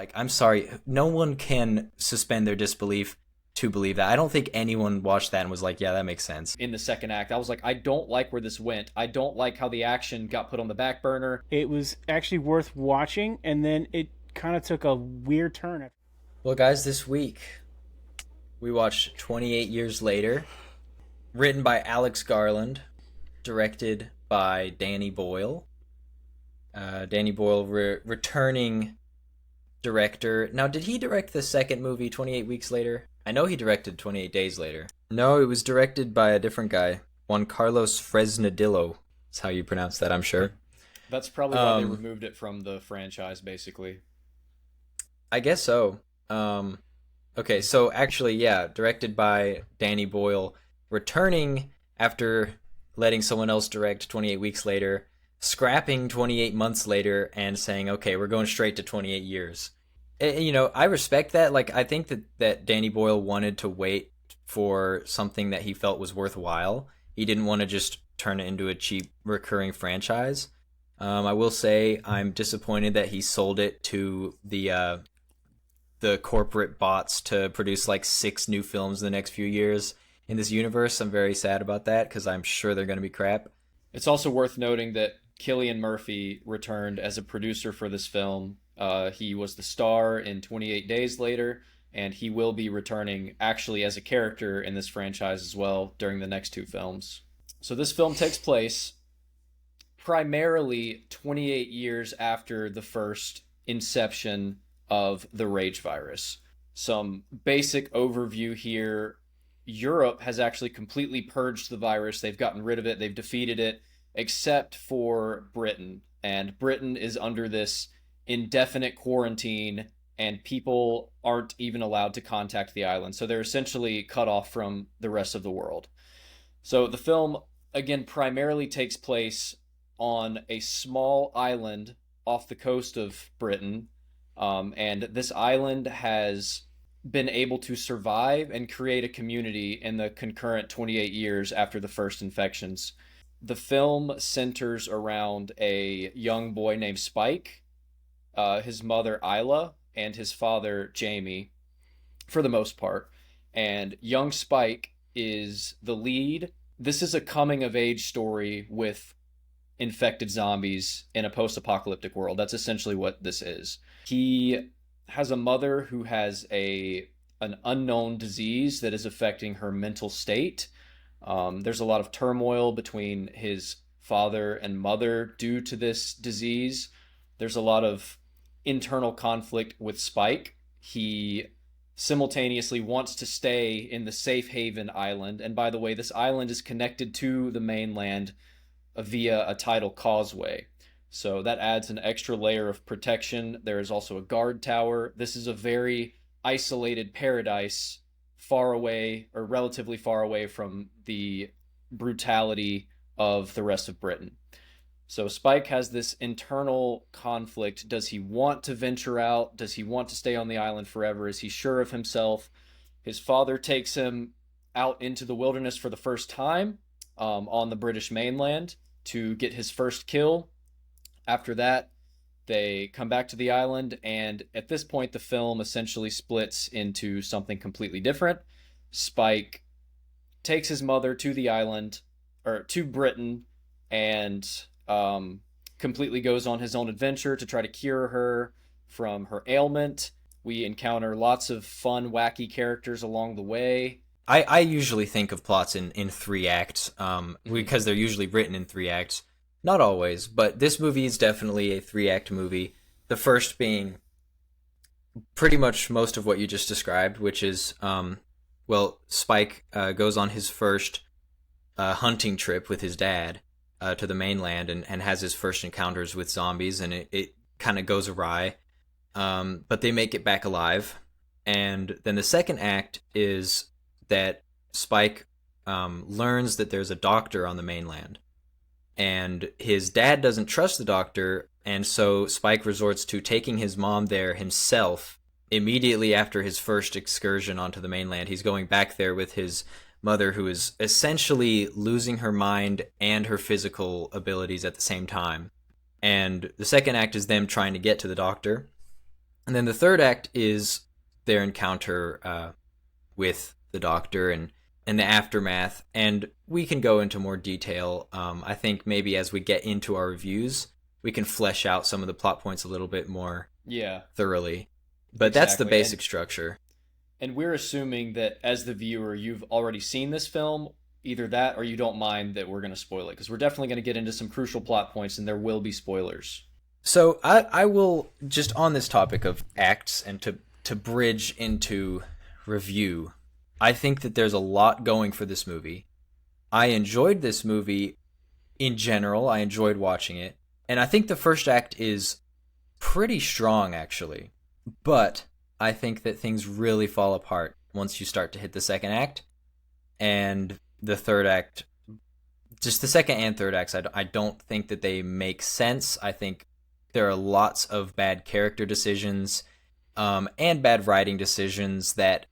Like, I'm sorry, no one can suspend their disbelief to believe that. I don't think anyone watched that and was like, yeah, that makes sense. In the second act, I was like, I don't like where this went. I don't like how the action got put on the back burner. It was actually worth watching, and then it kind of took a weird turn. Well, guys, this week we watched 28 Years Later, written by Alex Garland, directed by Danny Boyle. Danny Boyle, returning director. Now, did he direct the second movie, 28 Weeks Later? I know he directed 28 Days Later. No, it was directed by a different guy. Juan Carlos Fresnadillo. That's how you pronounce that, I'm sure. That's probably why they removed it from the franchise, basically. I guess so. Okay, so actually, yeah, directed by Danny Boyle, returning after letting someone else direct 28 Weeks Later, scrapping 28 months later, and saying, okay, we're going straight to 28 years. You know, I respect that. Like, I think that Danny Boyle wanted to wait for something that he felt was worthwhile. He didn't want to just turn it into a cheap recurring franchise. I will say I'm disappointed that he sold it to the corporate bots to produce like 6 new films in the next few years in this universe. I'm very sad about that because I'm sure they're going to be crap. It's also worth noting that Cillian Murphy returned as a producer for this film. He was the star in 28 Days Later, and he will be returning actually as a character in this franchise as well during the next 2 films. So this film takes place primarily 28 years after the first inception of the rage virus. Some basic overview here. Europe has actually completely purged the virus. They've gotten rid of it. They've defeated it, except for Britain. And Britain is under this indefinite quarantine, and people aren't even allowed to contact the island. So they're essentially cut off from the rest of the world. So the film, again, primarily takes place on a small island off the coast of Britain. And this island has been able to survive and create a community in the concurrent 28 years after the first infections. The film centers around a young boy named Spike, his mother Isla, and his father Jamie, for the most part. And young Spike is the lead. This is a coming-of-age story with infected zombies in a post-apocalyptic world. That's essentially what this is. He has a mother who has an unknown disease that is affecting her mental state. There's a lot of turmoil between his father and mother due to this disease. There's a lot of internal conflict with Spike. He simultaneously wants to stay in the safe haven island. And by the way, this island is connected to the mainland via a tidal causeway. So that adds an extra layer of protection. There is also a guard tower. This is a very isolated paradise, far away, or relatively far away from the brutality of the rest of Britain. So Spike has this internal conflict. Does he want to venture out? Does he want to stay on the island forever? Is he sure of himself? His father takes him out into the wilderness for the first time on the British mainland to get his first kill. After that, they come back to the island, and at this point, the film essentially splits into something completely different. Spike takes his mother to the island, or to Britain, and completely goes on his own adventure to try to cure her from her ailment. We encounter lots of fun, wacky characters along the way. I usually think of plots in 3 acts, because they're usually written in 3 acts. Not always, but this movie is definitely a 3-act movie. The first being pretty much most of what you just described, which is, Spike goes on his first hunting trip with his dad to the mainland and has his first encounters with zombies, and it kind of goes awry. But they make it back alive. And then the second act is that Spike learns that there's a doctor on the mainland. And his dad doesn't trust the doctor, and so Spike resorts to taking his mom there himself immediately after his first excursion onto the mainland. He's going back there with his mother, who is essentially losing her mind and her physical abilities at the same time. And the second act is them trying to get to the doctor. And then the third act is their encounter with the Doctor and the aftermath. And we can go into more detail. I think maybe as we get into our reviews, we can flesh out some of the plot points a little bit more thoroughly. But that's the basic structure. And we're assuming that as the viewer, you've already seen this film, either that or you don't mind that we're going to spoil it, because we're definitely going to get into some crucial plot points and there will be spoilers. So I will, just on this topic of acts and to bridge into review, I think that there's a lot going for this movie. I enjoyed this movie in general. I enjoyed watching it. And I think the first act is pretty strong, actually. But I think that things really fall apart once you start to hit the second act. And the third act, just the second and third acts, I don't think that they make sense. I think there are lots of bad character decisions and bad writing decisions that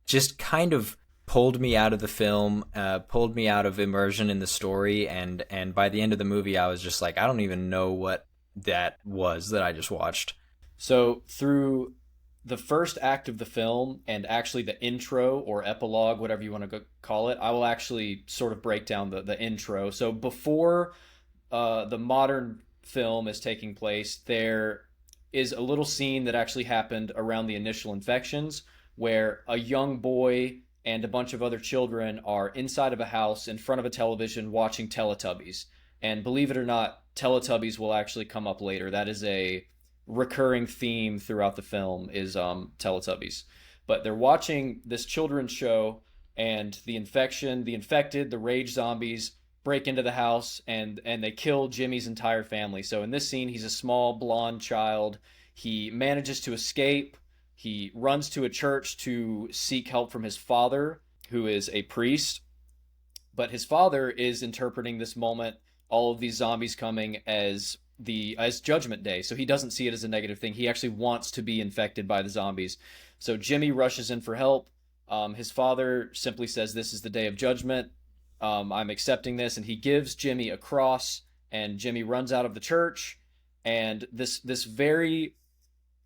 just kind of pulled me out of the film, pulled me out of immersion in the story, and by the end of the movie, I was just like, I don't even know what that was that I just watched. So through the first act of the film and actually the intro or epilogue, whatever you want to call it, I will actually sort of break down the intro. So before the modern film is taking place, there is a little scene that actually happened around the initial infections where a young boy and a bunch of other children are inside of a house in front of a television watching Teletubbies. And believe it or not, Teletubbies will actually come up later. That is a recurring theme throughout the film, is Teletubbies. But they're watching this children's show, and the infected, the rage zombies break into the house and they kill Jimmy's entire family. So in this scene, he's a small blonde child. He manages to escape. He runs to a church to seek help from his father, who is a priest. But his father is interpreting this moment, all of these zombies coming, as Judgment Day. So he doesn't see it as a negative thing. He actually wants to be infected by the zombies. So Jimmy rushes in for help. His father simply says, "This is the day of judgment. I'm accepting this." And he gives Jimmy a cross, and Jimmy runs out of the church. And this very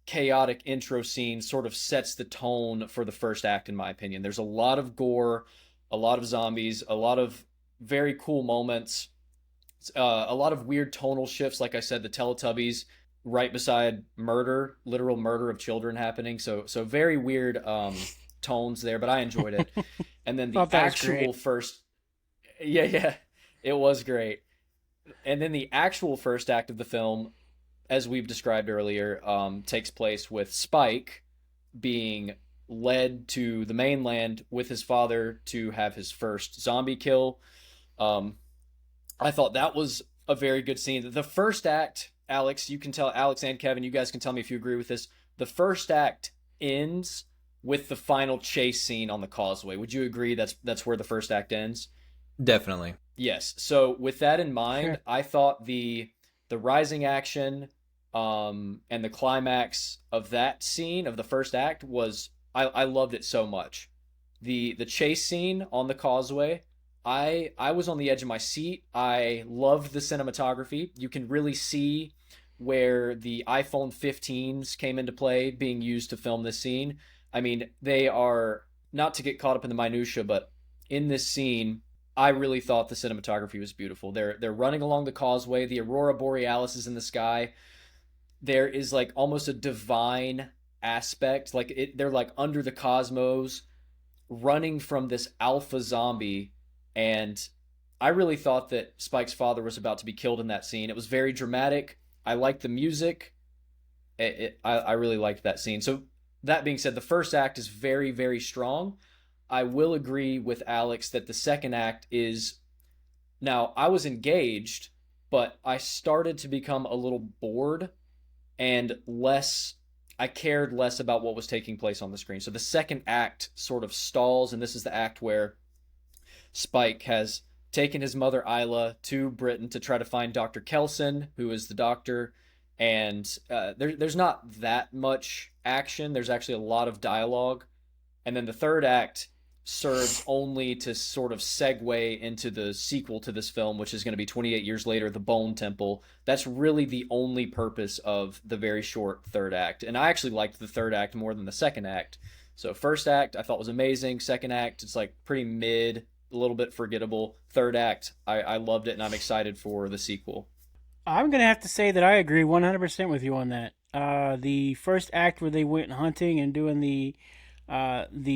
chaotic intro scene sort of sets the tone for the first act, in my opinion. There's a lot of gore, a lot of zombies, a lot of very cool moments, a lot of weird tonal shifts. Like I said, the Teletubbies right beside murder, literal murder of children happening. So very weird tones there, but I enjoyed it. And then the actual first, yeah, it was great. And then the actual first act of the film, as we've described earlier, takes place with Spike being led to the mainland with his father to have his first zombie kill. I thought that was a very good scene. The first act, Alex, you can tell, Alex and Kevin, you guys can tell me if you agree with this. The first act ends with the final chase scene on the causeway. Would you agree that's where the first act ends? Definitely. Yes. So with that in mind, I thought the rising action and the climax of that scene of the first act was, I loved it so much. The chase scene on the causeway, I was on the edge of my seat. I loved the cinematography. You can really see where the iPhone 15s came into play being used to film this scene. I mean, they are, not to get caught up in the minutia, but in this scene, I really thought the cinematography was beautiful. They're running along the causeway. The aurora borealis is in the sky. There is like almost a divine aspect. Like they're like under the cosmos, running from this alpha zombie. And I really thought that Spike's father was about to be killed in that scene. It was very dramatic. I liked the music. I really liked that scene. So that being said, the first act is very, very strong. I will agree with Alex that the second act is... Now, I was engaged, but I started to become a little bored and I cared less about what was taking place on the screen. So the second act sort of stalls, and this is the act where Spike has taken his mother Isla to Britain to try to find Dr. Kelson, who is the doctor. And there's not that much action. There's actually a lot of dialogue. And then the third act serves only to sort of segue into the sequel to this film, which is going to be 28 years later, The Bone Temple. That's really the only purpose of the very short third act. And I actually liked the third act more than the second act. So first act I thought was amazing. Second act, it's like pretty mid, a little bit forgettable. Third act, I loved it, and I'm excited for the sequel. I'm going to have to say that I agree 100% with you on that. The first act where they went hunting and doing the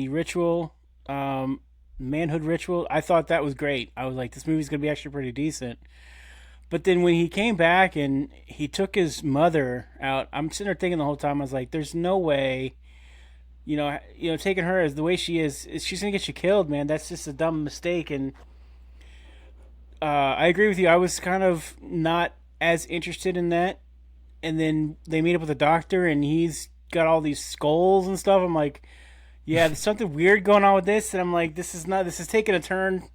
ritual, manhood ritual, I thought that was great. I was like, this movie's going to be actually pretty decent. But then when he came back and he took his mother out, I'm sitting there thinking the whole time, I was like, there's no way, taking her as the way she is she's going to get you killed, man. That's just a dumb mistake. And I agree with you. I was kind of not as interested in that. And then they meet up with the doctor, and he's got all these skulls and stuff. I'm like, yeah, there's something weird going on with this. And I'm like, this is taking a turn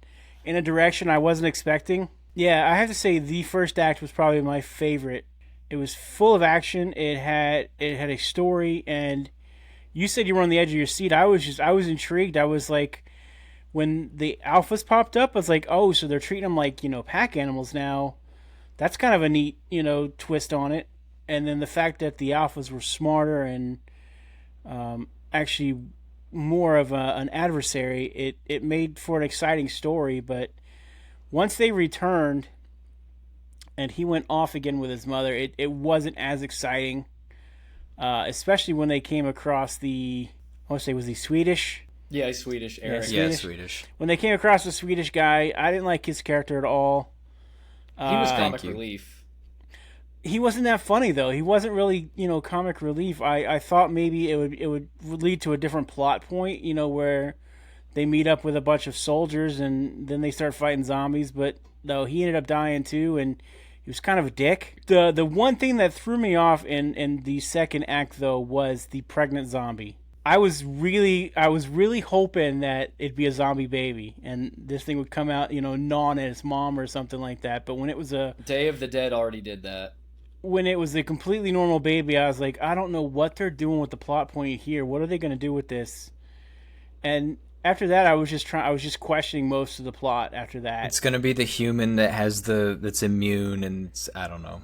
in a direction I wasn't expecting. Yeah, I have to say the first act was probably my favorite. It was full of action. It had a story, and you said you were on the edge of your seat. I was intrigued. I was like, when the alphas popped up, I was like, oh, so they're treating them like, pack animals now. That's kind of a neat, twist on it. And then the fact that the alphas were smarter and actually more of an adversary, it made for an exciting story. But once they returned and he went off again with his mother, it wasn't as exciting, especially when they came across I want to say, was he Swedish? Yeah, he's Swedish, Eric. Yeah, Swedish. When they came across the Swedish guy, I didn't like his character at all. He was comic relief. He wasn't that funny though. He wasn't really, comic relief. I thought maybe it would lead to a different plot point, where they meet up with a bunch of soldiers and then they start fighting zombies. But no, he ended up dying too, and he was kind of a dick. The one thing that threw me off in the second act though was the pregnant zombie. I was really hoping that it'd be a zombie baby and this thing would come out, gnawing at its mom or something like that. But when it was Day of the Dead already did that. When it was a completely normal baby, I was like, I don't know what they're doing with the plot point here. What are they going to do with this? And after that, I was just questioning most of the plot after that. It's going to be the human that's immune, and I don't know.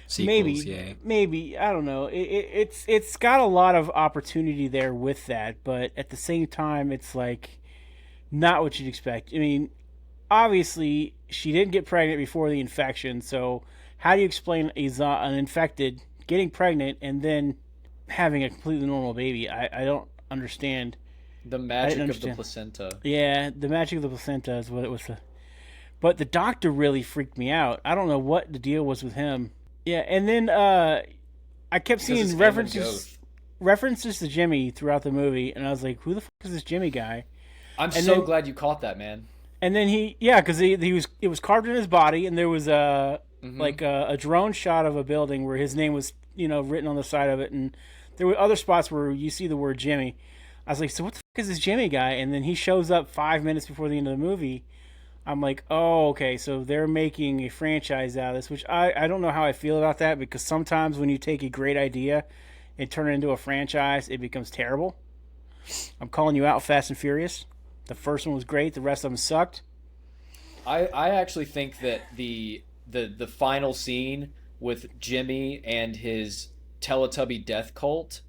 Sequels, maybe I don't know. It's got a lot of opportunity there with that, but at the same time, it's like not what you'd expect. I mean, obviously, she didn't get pregnant before the infection, so how do you explain an infected getting pregnant and then having a completely normal baby? I don't understand. The magic of the placenta. Yeah, the magic of the placenta is what it was. But the doctor really freaked me out. I don't know what the deal was with him. Yeah, and then I kept seeing references to Jimmy throughout the movie, and I was like, who the fuck is this Jimmy guy? I'm so glad you caught that, man. And then because it was carved in his body, and there was like a drone shot of a building where his name was written on the side of it, and there were other spots where you see the word Jimmy. I was like, so what the fuck is this Jimmy guy? And then he shows up 5 minutes before the end of the movie. I'm like, oh, okay, so they're making a franchise out of this, which I don't know how I feel about that, because sometimes when you take a great idea and turn it into a franchise, it becomes terrible. I'm calling you out, Fast and Furious. The first one was great. The rest of them sucked. I actually think that the final scene with Jimmy and his Teletubby death cult,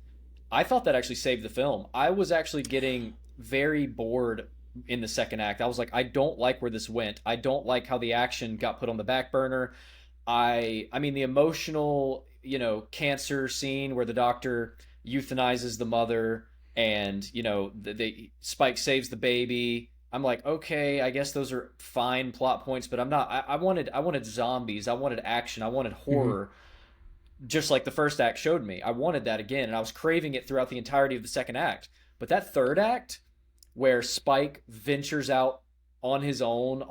I thought that actually saved the film. I was actually getting very bored in the second act. I was like, I don't like where this went. I don't like how the action got put on the back burner. I mean, the emotional, cancer scene where the doctor euthanizes the mother and, Spike saves the baby. I'm like, okay, I guess those are fine plot points, but I'm not. I wanted zombies. I wanted action. I wanted horror. Just like the first act showed me. I wanted that again, and I was craving it throughout the entirety of the second act. But that third act, where Spike ventures out on his own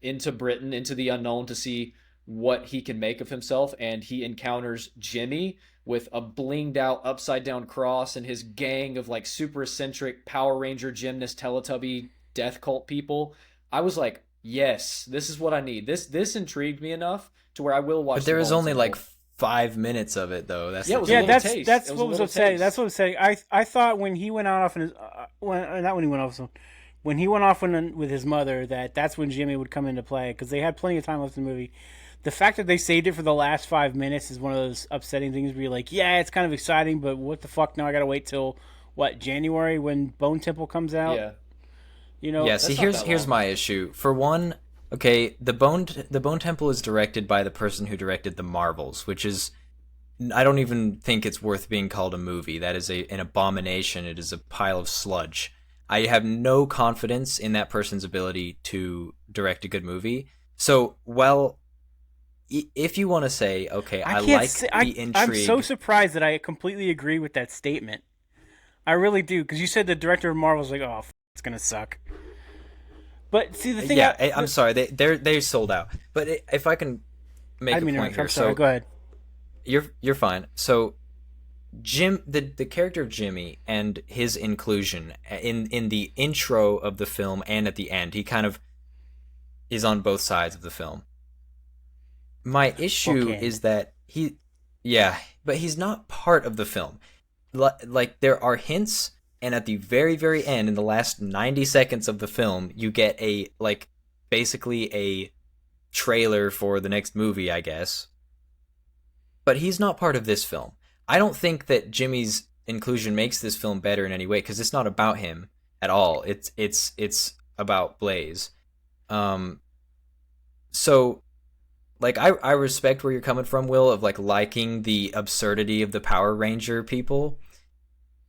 into Britain, into the unknown, to see what he can make of himself, and he encounters Jimmy with a blinged out upside down cross and his gang of like super eccentric Power Ranger gymnast Teletubby death cult people. I was like, yes, this is what I need. This intrigued me enough to where I will watch. But there was only like 5 minutes of it though. That's that's what was upsetting. That's what I'm saying. I thought when he went out off in his not when he went off, when he went off with his mother, that's when Jimmy would come into play because they had plenty of time left in the movie. The fact that they saved it for the last 5 minutes is one of those upsetting things where you're like, yeah, it's kind of exciting, but what the fuck? Now I gotta wait till what, January, when Bone Temple comes out? Yeah. Yeah, see, here's my issue. For one, okay, the Bone Temple is directed by the person who directed The Marvels, which is, I don't even think it's worth being called a movie. That is an abomination. It is a pile of sludge. I have no confidence in that person's ability to direct a good movie. So, well, if you want to say, okay, I like the intrigue. I'm so surprised that I completely agree with that statement. I really do, because you said the director of Marvel's like, oh, it's gonna suck. But see, the thing, I'm sorry, they sold out. But if I can make a point here, sorry, go ahead. You're fine. So, the character of Jimmy and his inclusion in the intro of the film and at the end, he kind of is on both sides of the film. My issue is that but he's not part of the film. Like, there are hints, and at the very, very end, in the last 90 seconds of the film, you get basically a trailer for the next movie, I guess. But he's not part of this film. I don't think that Jimmy's inclusion makes this film better in any way, because it's not about him at all. It's about Blaze. So, like, I respect where you're coming from, Will, of liking the absurdity of the Power Ranger people.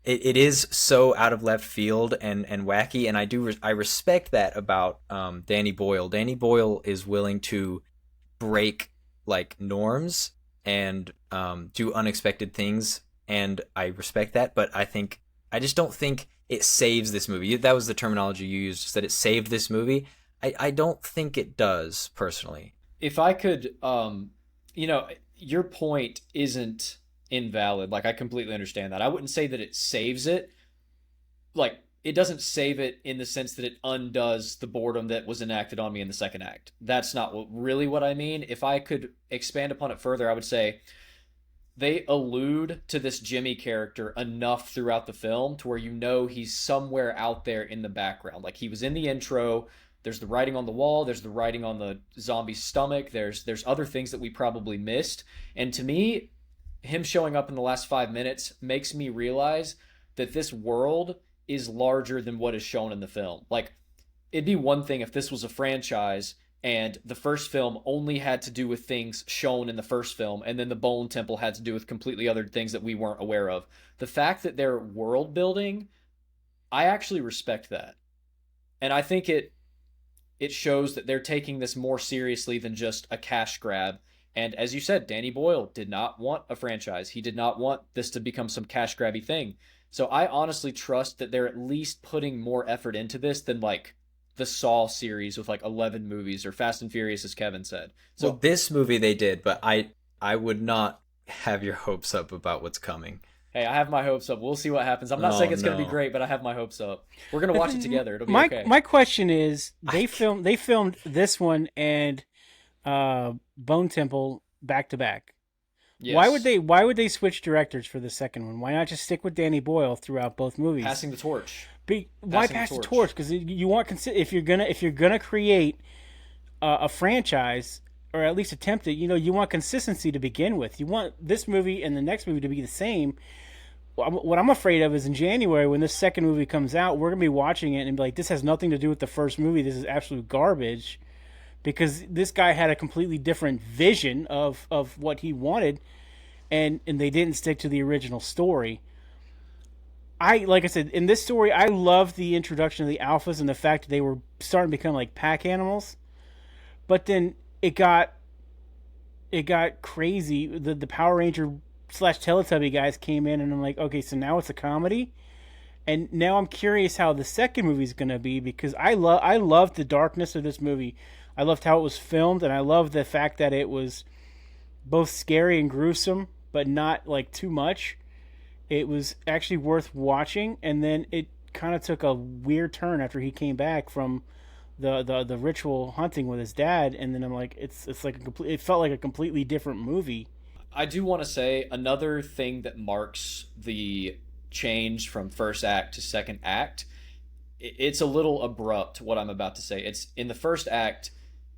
It is so out of left field and wacky, and I respect that about Danny Boyle. Danny Boyle is willing to break norms and do unexpected things, and I respect that. But I just don't think it saves this movie. That was the terminology you used, that it saved this movie. I don't think it does, personally. If I could, your point isn't invalid. I completely understand that. I wouldn't say that it saves it. It doesn't save it in the sense that it undoes the boredom that was enacted on me in the second act. That's not really what I mean. If I could expand upon it further, I would say they allude to this Jimmy character enough throughout the film to where he's somewhere out there in the background. He was in the intro. There's the writing on the wall. There's the writing on the zombie's stomach. There's other things that we probably missed. And to me, him showing up in the last 5 minutes makes me realize that this world is larger than what is shown in the film. It'd be one thing if this was a franchise and the first film only had to do with things shown in the first film, and then the Bone Temple had to do with completely other things that we weren't aware of. The fact that they're world building, I actually respect that. And I think it shows that they're taking this more seriously than just a cash grab. And as you said, Danny Boyle did not want a franchise. He did not want this to become some cash grabby thing. So I honestly trust that they're at least putting more effort into this than the Saw series with 11 movies, or Fast and Furious, as Kevin said. So this movie they did, but I would not have your hopes up about what's coming. Hey, I have my hopes up. We'll see what happens. I'm not saying it's going to be great, but I have my hopes up. We're going to watch it together. It'll be okay. My question is, they filmed this one and Bone Temple back to back. Yes. Why would they switch directors for the second one? Why not just stick with Danny Boyle throughout both movies? Passing the torch. Why pass the torch? Because you want if you're gonna create a franchise, or at least attempt it, you want consistency to begin with. You want this movie and the next movie to be the same. What I'm afraid of is in January, when this second movie comes out, we're gonna be watching it and be like, this has nothing to do with the first movie. This is absolute garbage, because this guy had a completely different vision of what he wanted, and they didn't stick to the original story. Like I said, in this story, I love the introduction of the alphas and the fact that they were starting to become like pack animals. But then it got crazy. The Power Ranger / Teletubby guys came in, and I'm like, okay, so now it's a comedy. And now I'm curious how the second movie is going to be, because I loved the darkness of this movie. I loved how it was filmed, and I loved the fact that it was both scary and gruesome, but not too much. It was actually worth watching, and then it kind of took a weird turn after he came back from the ritual hunting with his dad, and then I'm like, it felt like a completely different movie. I do want to say another thing that marks the change from first act to second act it's a little abrupt what I'm about to say. It's in the first act,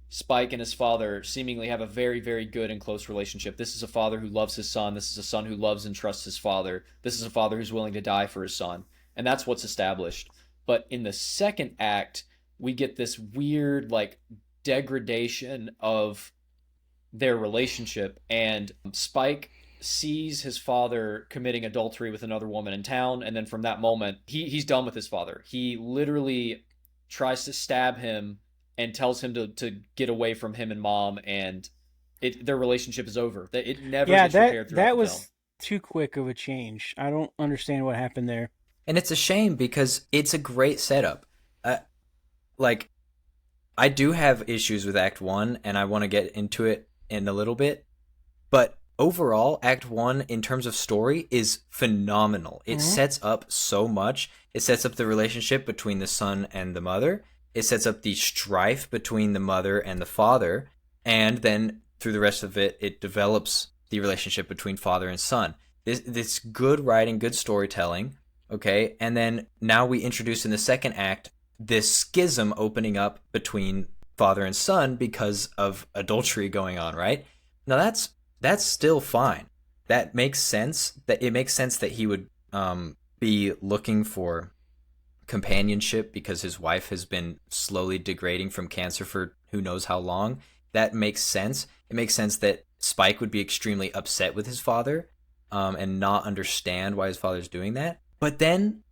Spike and his father seemingly have a very, very good and close relationship. This is a father who loves his son. This is a son who loves and trusts his father. This is a father who's willing to die for his son. And that's what's established. But in the second act, we get this weird, like, degradation of their relationship. And Spike sees his father committing adultery with another woman in town. And then from that moment, he's done with his father. He literally tries to stab him and tells him to get away from him and mom, and their relationship is over. It never gets repaired throughout that the was film. too quick of a change. I don't understand what happened there. And it's a shame because it's a great setup. Like, I do have issues with Act 1, and I want to get into it in a little bit, but overall, Act 1, in terms of story, is phenomenal. It sets up so much. It sets up the relationship between the son and the mother. It sets up the strife between the mother and the father, and then through the rest of it, it develops the relationship between father and son. This good writing, good storytelling, okay? And then now we introduce in the second act this schism opening up between father and son because of adultery going on, right? Now that's still fine. That makes sense. That it makes sense that he would be looking for companionship because his wife has been slowly degrading from cancer for who knows how long. That makes sense. It makes sense that Spike would be extremely upset with his father and not understand why his father's doing that. But then,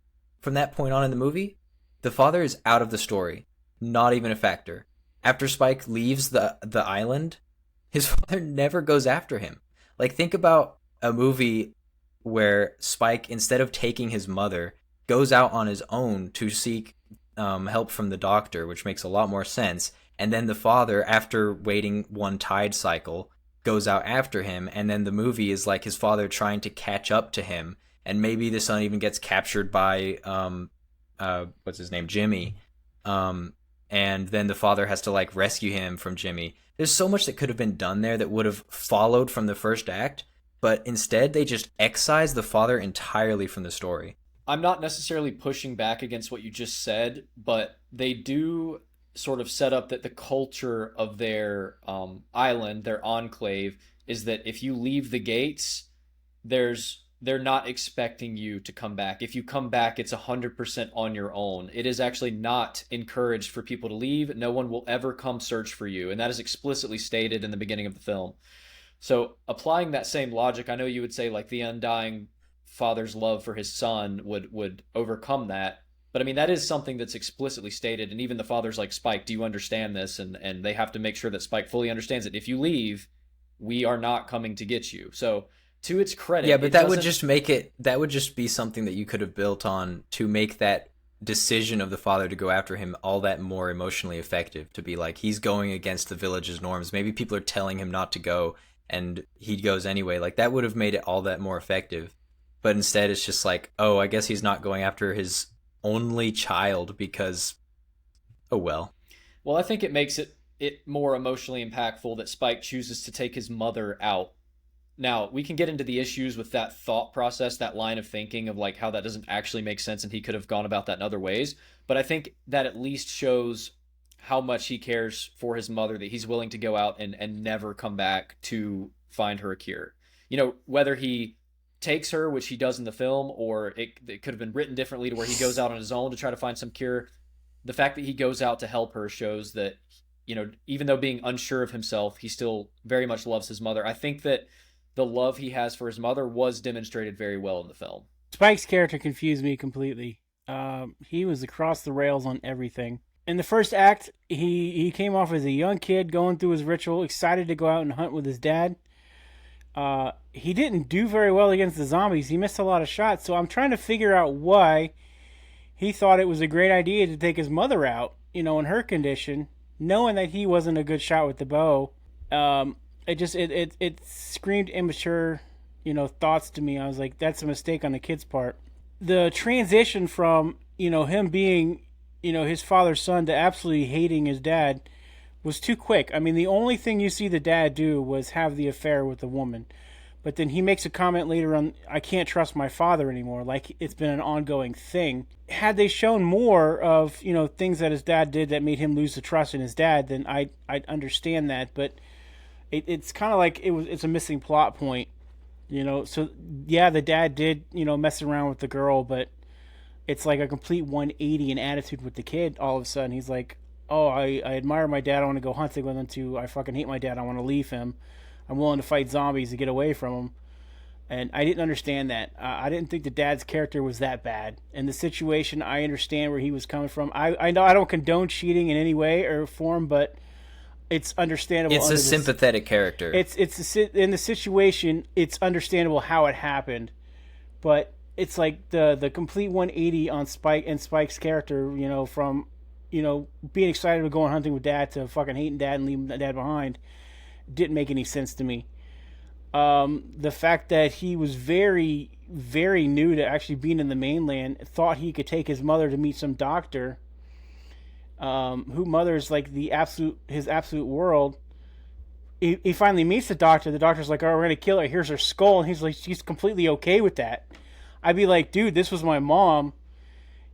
from that point on in the movie, the father is out of the story. Not even a factor. After Spike leaves the island, his father never goes after him. Like, think about a movie where Spike, instead of taking his mother, goes out on his own to seek help from the doctor, which makes a lot more sense. And then the father, after waiting one tide cycle, goes out after him. And then the movie is like his father trying to catch up to him. And maybe the son even gets captured by, what's his name, Jimmy. And then the father has to, like, rescue him from Jimmy. There's so much that could have been done there that would have followed from the first act. But instead, they just excise the father entirely from the story. I'm not necessarily pushing back against what you just said, but they do sort of set up that the culture of their island, their enclave, is that if you leave the gates, they're not expecting you to come back. If you come back, it's 100% on your own. It is actually not encouraged for people to leave. No one will ever come search for you, and that is explicitly stated in the beginning of the film. So applying that same logic, I know you would say, like, the undying father's love for his son would overcome that. But I mean, that is something that's explicitly stated. And even the father's like, Spike, do you understand this? And they have to make sure that Spike fully understands it. If you leave, we are not coming to get you. So to its credit. Yeah, but that would just make it, that would just be something that you could have built on to make that decision of the father to go after him all that more emotionally effective. To be like, he's going against the village's norms. Maybe people are telling him not to go and he goes anyway. Like, that would have made it all that more effective. But instead, it's just like, oh, I guess he's not going after his only child because, oh well. Well, I think it makes it more emotionally impactful that Spike chooses to take his mother out. Now, we can get into the issues with that thought process, that line of thinking of, like, how that doesn't actually make sense and he could have gone about that in other ways. But I think that at least shows how much he cares for his mother, that he's willing to go out and never come back to find her a cure. You know, whether he takes her, which he does in the film, or it could have been written differently to where he goes out on his own to try to find some cure. The fact that he goes out to help her shows that, you know, even though being unsure of himself, he still very much loves his mother. I think that the love he has for his mother was demonstrated very well in the film. Spike's character confused me completely. He was across the rails on everything. In the first act, he came off as a young kid going through his ritual, excited to go out and hunt with his dad. He didn't do very well against the zombies. He missed a lot of shots, so I'm trying to figure out why he thought it was a great idea to take his mother out, you know, in her condition, knowing that he wasn't a good shot with the bow. It screamed immature, you know, thoughts to me. I was like, that's a mistake on the kid's part. The transition from, you know, him being, you know, his father's son to absolutely hating his dad was too quick. I mean, the only thing you see the dad do was have the affair with the woman. But then he makes a comment later on, I can't trust my father anymore. Like it's been an ongoing thing. Had they shown more of, things that his dad did that made him lose the trust in his dad, then I'd understand that. But it's kind of like it's a missing plot point, So yeah, the dad did, mess around with the girl, but it's like a complete 180 in attitude with the kid. All of a sudden, he's like, oh, I admire my dad. I want to go hunting with him too. I fucking hate my dad. I want to leave him. I'm willing to fight zombies to get away from him. And I didn't understand that. I didn't think the dad's character was that bad. In the situation, I understand where he was coming from. I know I don't condone cheating in any way or form, but it's understandable. It's a sympathetic character. In the situation, it's understandable how it happened, but it's like the complete 180 on Spike's character. From being excited to going hunting with dad to fucking hating dad and leaving dad behind. Didn't make any sense to me. The fact that he was very, very new to actually being in the mainland, thought he could take his mother to meet some doctor, who mother's like his absolute world. He finally meets the doctor. The doctor's like, "Oh, we're gonna kill her. Here's her skull," and he's completely okay with that. I'd be like, "Dude, this was my mom."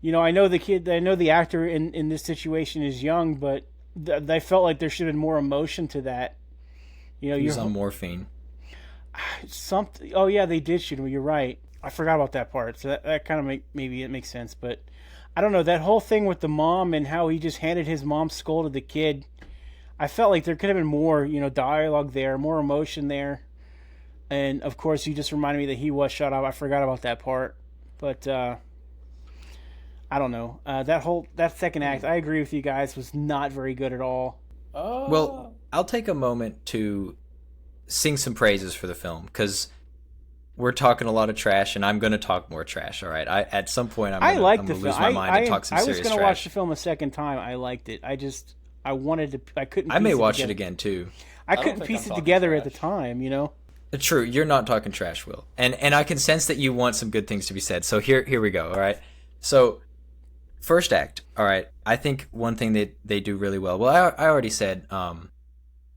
I know the actor in this situation is young, but I felt like there should have been more emotion to that. He was on morphine. Something. Oh yeah, they did shoot him. You're right. I forgot about that part. So that kind of maybe it makes sense, but I don't know, that whole thing with the mom and how he just handed his mom's skull to the kid. I felt like there could have been more, dialogue there, more emotion there. And of course, you just reminded me that he was shut up. I forgot about that part, but I don't know. That second act, I agree with you guys, was not very good at all. Oh. Well, I'll take a moment to sing some praises for the film, because we're talking a lot of trash, and I'm going to talk more trash. All right, at some point, I'm going to lose my mind and talk some serious trash. I was going to watch the film a second time. I liked it. I wanted to. I couldn't. I may watch it again too. I couldn't piece it together at the time. True, you're not talking trash, Will, and I can sense that you want some good things to be said. So here we go. All right, so. First act, all right. I think one thing that they do really well. Well, I already said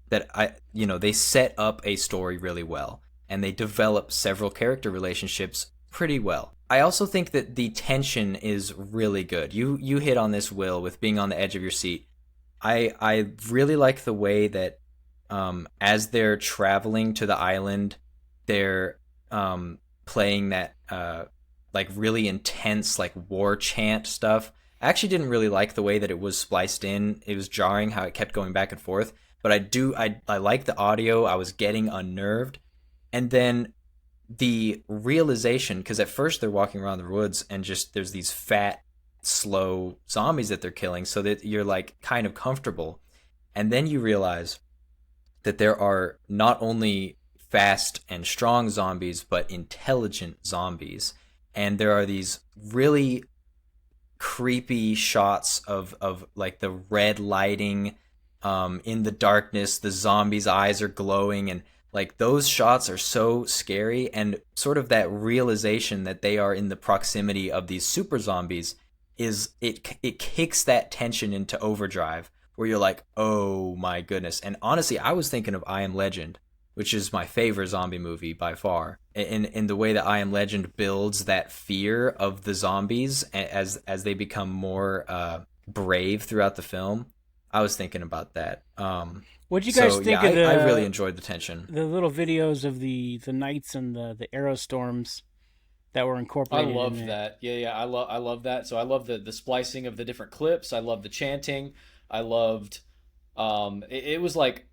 that they set up a story really well, and they develop several character relationships pretty well. I also think that the tension is really good. You hit on this, Will, with being on the edge of your seat. I really like the way that as they're traveling to the island, they're playing that. Like really intense like war chant stuff. I actually didn't really like the way that it was spliced in. It was jarring how it kept going back and forth. But I like the audio. I was getting unnerved. And then the realization, because at first they're walking around the woods and just there's these fat, slow zombies that they're killing, so that you're like kind of comfortable. And then you realize that there are not only fast and strong zombies, but intelligent zombies. And there are these really creepy shots of like the red lighting in the darkness. The zombies' eyes are glowing, and like those shots are so scary. And sort of that realization that they are in the proximity of these super zombies it kicks that tension into overdrive, where you're like, oh my goodness. And honestly, I was thinking of I Am Legend, which is my favorite zombie movie by far. In the way that I Am Legend builds that fear of the zombies as they become more brave throughout the film. I was thinking about that. What do you guys think of I really enjoyed the tension. The little videos of the knights and the arrow storms that were incorporated. I love that. Yeah, I love that. So I love the splicing of the different clips. I love the chanting. I loved it was like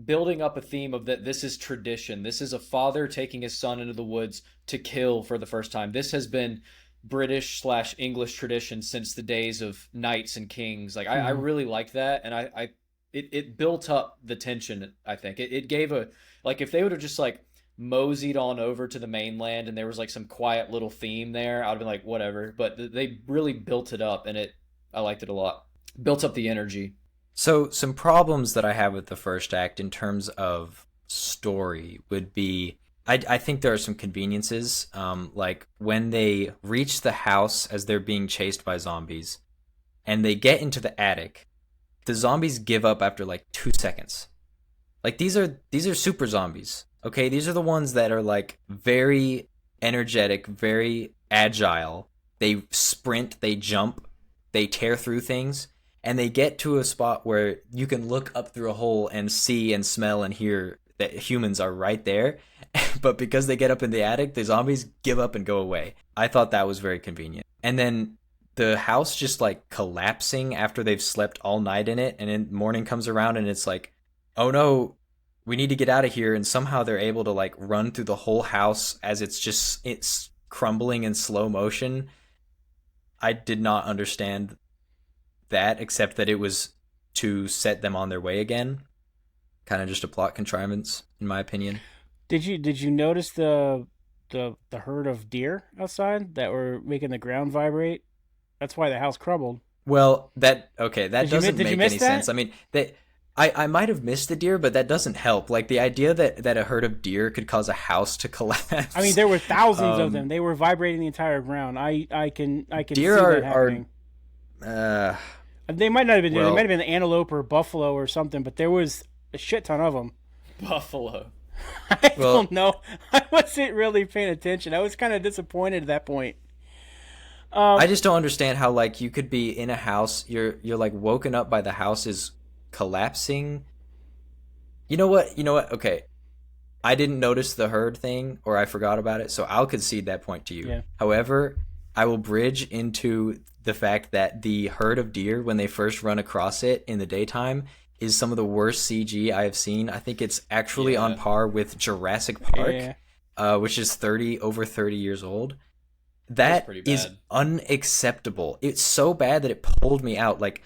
building up a theme of that this is tradition. This is a father taking his son into the woods to kill for the first time. This has been British/English tradition since the days of knights and kings. Like I really like that, and it built up the tension. I think it gave a, like, if they would have just like moseyed on over to the mainland and there was like some quiet little theme there, I'd have been like, whatever. But they really built it up, and I liked it a lot. Built up the energy. So some problems that I have with the first act in terms of story would be, I think there are some conveniences, like when they reach the house as they're being chased by zombies and they get into the attic, the zombies give up after like 2 seconds. Like these are super zombies. Okay, these are the ones that are like very energetic, very agile. They sprint, they jump, they tear through things, and they get to a spot where you can look up through a hole and see and smell and hear that humans are right there. But because they get up in the attic, the zombies give up and go away. I thought that was very convenient. And then the house just like collapsing after they've slept all night in it, and then morning comes around and it's like, oh no, we need to get out of here. And somehow they're able to like run through the whole house as it's crumbling in slow motion. I did not understand that, except that it was to set them on their way again. Kind of just a plot contrivance, in my opinion. Did you notice the herd of deer outside that were making the ground vibrate? That's why the house crumbled. Well, that doesn't did you make miss any that? sense. I mean, I might have missed the deer, but that doesn't help. Like the idea that a herd of deer could cause a house to collapse. I mean, there were thousands of them. They were vibrating the entire ground. I can deer see are that happening. They might not have been deer. They well- might have been antelope or buffalo or something, but there was a shit ton of them. Buffalo. I Well- don't know. I wasn't really paying attention. I was kind of disappointed at that point. I just don't understand how like you could be in a house, you're like woken up by the house is collapsing. You know what? Okay. I didn't notice the herd thing, or I forgot about it, so I'll concede that point to you. Yeah. However, I will bridge into the fact that the herd of deer, when they first run across it in the daytime, is some of the worst CG I have seen. I think it's actually on par with Jurassic Park, which is over 30 years old. That pretty is bad. unacceptable. It's so bad that it pulled me out. Like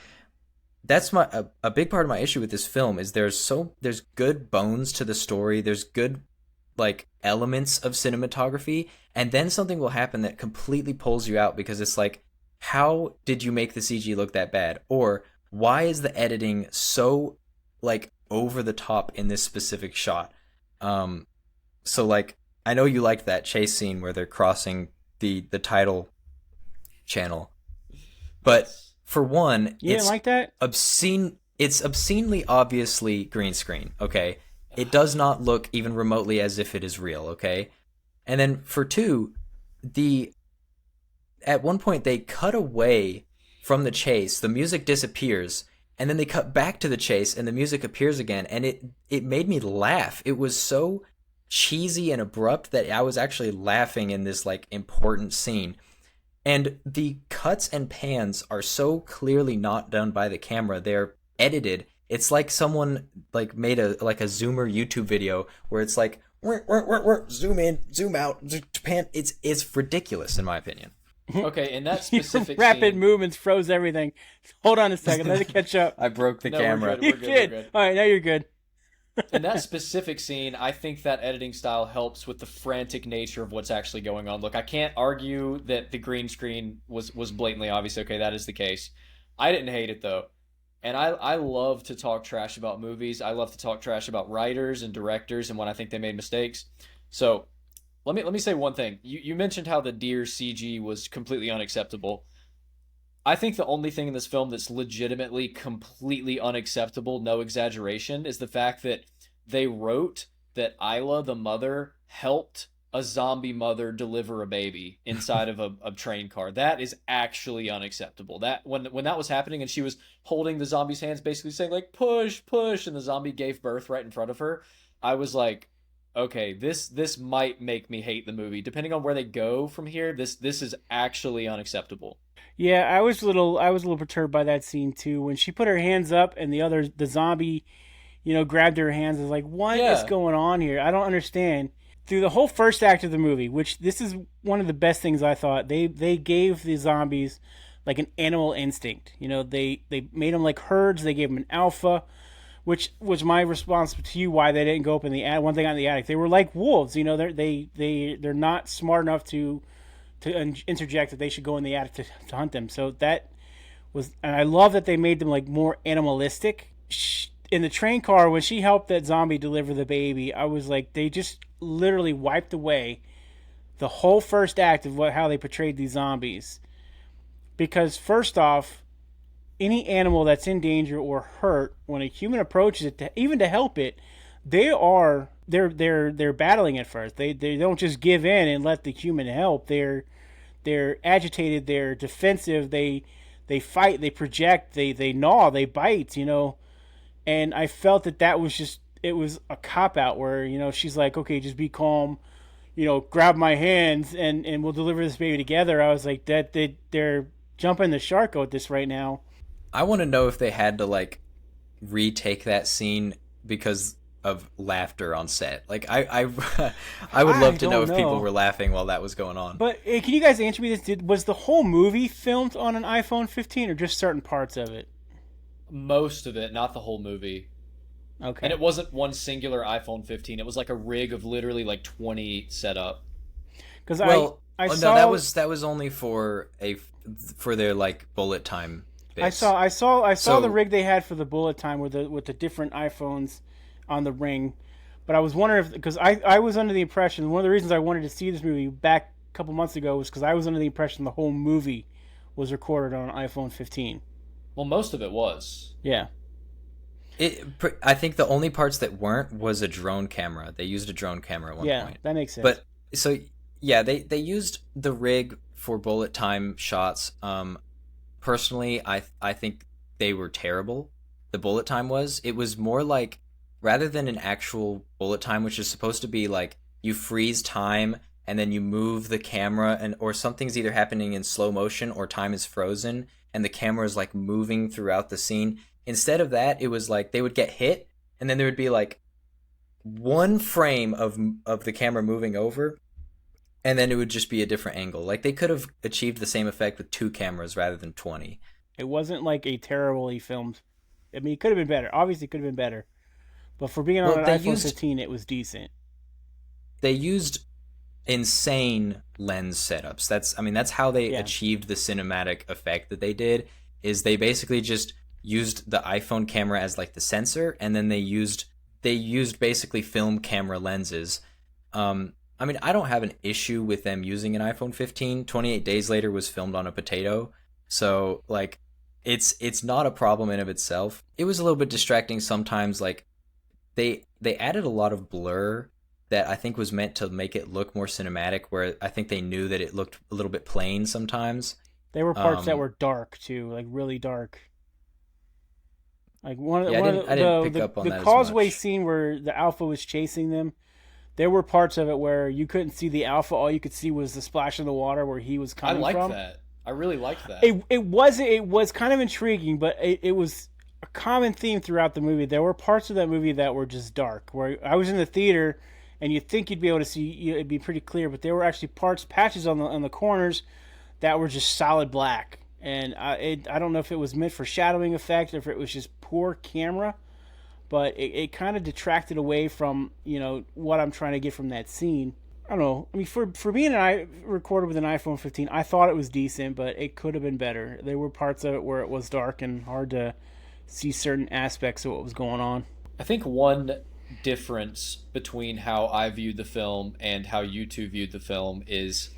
that's a big part of my issue with this film is there's good bones to the story. There's good like elements of cinematography, and then something will happen that completely pulls you out because it's like, how did you make the CG look that bad? Or why is the editing so like over the top in this specific shot? So like I know you liked that chase scene where they're crossing the title channel, but for one, You didn't like that? obscene. It's obscenely obviously green screen. Okay, it does not look even remotely as if it is real. Okay, and then for two, at one point they cut away from the chase, the music disappears, and then they cut back to the chase and the music appears again, and it made me laugh. It was so cheesy and abrupt that I was actually laughing in this like important scene. And the cuts and pans are so clearly not done by the camera. They're edited. It's like someone like made a zoomer YouTube video where it's like zoom in, zoom out, pan. It's ridiculous in my opinion. Okay, in that specific Rapid scene, movements froze everything. Hold on a second. Let it catch up. I broke the No, we're camera. good. You We're did. good. All right, now you're good. in that specific scene, I think that editing style helps with the frantic nature of what's actually going on. Look, I can't argue that the green screen was blatantly obvious. Okay, that is the case. I didn't hate it though. And I love to talk trash about movies. I love to talk trash about writers and directors and when I think they made mistakes. So let me say one thing. You mentioned how the deer CG was completely unacceptable. I think the only thing in this film that's legitimately completely unacceptable, no exaggeration, is the fact that they wrote that Isla, the mother, helped a zombie mother deliver a baby inside of a train car. That is actually unacceptable. That when that was happening and she was holding the zombie's hands, basically saying like push, push, and the zombie gave birth right in front of her, I was like, okay, this might make me hate the movie. Depending on where they go from here, this is actually unacceptable. Yeah, I was a little perturbed by that scene too. When she put her hands up and the zombie, grabbed her hands. I was like, what is going on here? I don't understand. Through the whole first act of the movie, which this is one of the best things I thought, they gave the zombies like an animal instinct. They made them like herds. They gave them an alpha, which was my response to you why they didn't go up in the attic. One thing on the attic, they were like wolves. They're not smart enough to interject that they should go in the attic to hunt them. So that was, and I love that they made them like more animalistic. In the train car, when she helped that zombie deliver the baby, I was like, they just literally wiped away the whole first act of how they portrayed these zombies. Because first off, any animal that's in danger or hurt, when a human approaches it, even to help it, they are they're battling at first. They don't just give in and let the human help. They're agitated. They're defensive. They fight. They project. They gnaw. They bite. And I felt that was just, it was a cop out where she's like, okay, just be calm. Grab my hands and we'll deliver this baby together. I was like, they're jumping the shark with this right now. I want to know if they had to like retake that scene because of laughter on set. Like I I would love to know if people were laughing while that was going on. But can you guys answer me this? Was the whole movie filmed on an iPhone 15 or just certain parts of it? Most of it, not the whole movie. Okay. And it wasn't one singular iPhone 15. It was like a rig of literally like 20 set up. Because I saw no, that was only for their like bullet time bits. I saw the rig they had for the bullet time with the different iPhones on the ring. But I was wondering because I was under the impression, one of the reasons I wanted to see this movie back a couple months ago was because I was under the impression the whole movie was recorded on an iPhone 15. Well, most of it was. Yeah. I think the only parts that weren't was a drone camera. They used a drone camera at one point. Yeah, that makes sense. But so yeah, they used the rig for bullet time shots. Personally, I think they were terrible. The bullet time it was more like, rather than an actual bullet time, which is supposed to be like you freeze time and then you move the camera or something's either happening in slow motion or time is frozen and the camera is like moving throughout the scene. Instead of that, it was like they would get hit and then there would be like one frame of the camera moving over and then it would just be a different angle. Like they could have achieved the same effect with 2 cameras rather than 20. It wasn't like a terribly filmed. I mean, it could have been better. Obviously, it could have been better. But for being on an iPhone 15, it was decent. They used insane lens setups. That's how they achieved the cinematic effect that they did. Is they basically just used the iPhone camera as like the sensor, and then they used basically film camera lenses. I don't have an issue with them using an iPhone 15. 28 Days Later was filmed on a potato, so like it's not a problem in of itself. It was a little bit distracting sometimes. Like they added a lot of blur that I think was meant to make it look more cinematic, where I think they knew that it looked a little bit plain sometimes. There were parts that were dark too, like really dark. Like the causeway scene where the Alpha was chasing them, there were parts of it where you couldn't see the Alpha. All you could see was the splash of the water where he was coming from. I liked that. I really liked that. It was kind of intriguing, but it was a common theme throughout the movie. There were parts of that movie that were just dark. Where I was in the theater, and you'd think you'd be able to see, it'd be pretty clear, but there were actually patches on the corners that were just solid black. And I don't know if it was meant for shadowing effect or if it was just poor camera, but it kind of detracted away from what I'm trying to get from that scene. I don't know. I mean, for being recorded with an iPhone 15, I thought it was decent, but it could have been better. There were parts of it where it was dark and hard to see certain aspects of what was going on. I think one difference between how I viewed the film and how you two viewed the film is,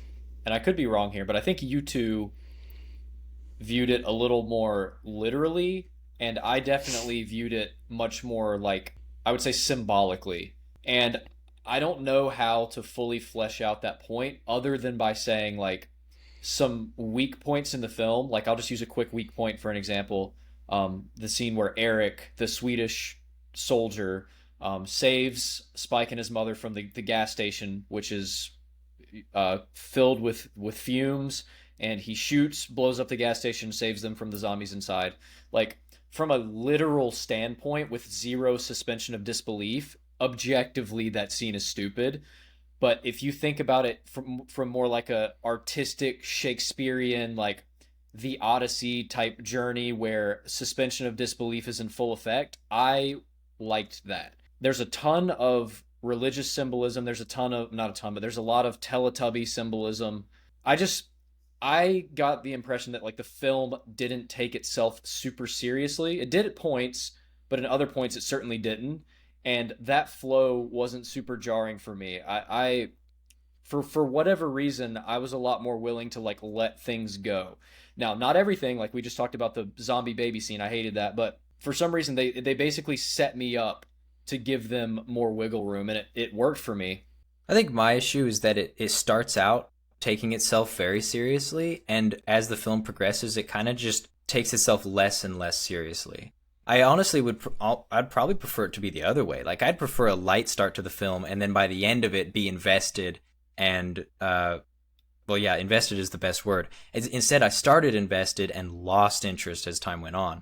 and I could be wrong here, but I think you two viewed it a little more literally, and I definitely viewed it much more like, I would say, symbolically. And I don't know how to fully flesh out that point other than by saying like some weak points in the film. Like I'll just use a quick weak point for an example. The scene where Eric, the Swedish soldier, saves Spike and his mother from the gas station, which is filled with fumes, and he blows up the gas station, saves them from the zombies inside. Like, from a literal standpoint with zero suspension of disbelief, objectively that scene is stupid. But if you think about it from more like a artistic Shakespearean, like the Odyssey type journey where suspension of disbelief is in full effect, I liked that. There's a ton of religious symbolism. There's a lot of Teletubby symbolism. I got the impression that like the film didn't take itself super seriously. It did at points, but in other points it certainly didn't. And that flow wasn't super jarring for me. For whatever reason, I was a lot more willing to like let things go. Now, not everything, like we just talked about the zombie baby scene, I hated that, but for some reason they basically set me up to give them more wiggle room, and it worked for me. I think my issue is that it starts out taking itself very seriously, and as the film progresses, it kind of just takes itself less and less seriously. I honestly I'd probably prefer it to be the other way. Like, I'd prefer a light start to the film, and then by the end of it, be invested and, well, yeah, invested is the best word. Instead, I started invested and lost interest as time went on,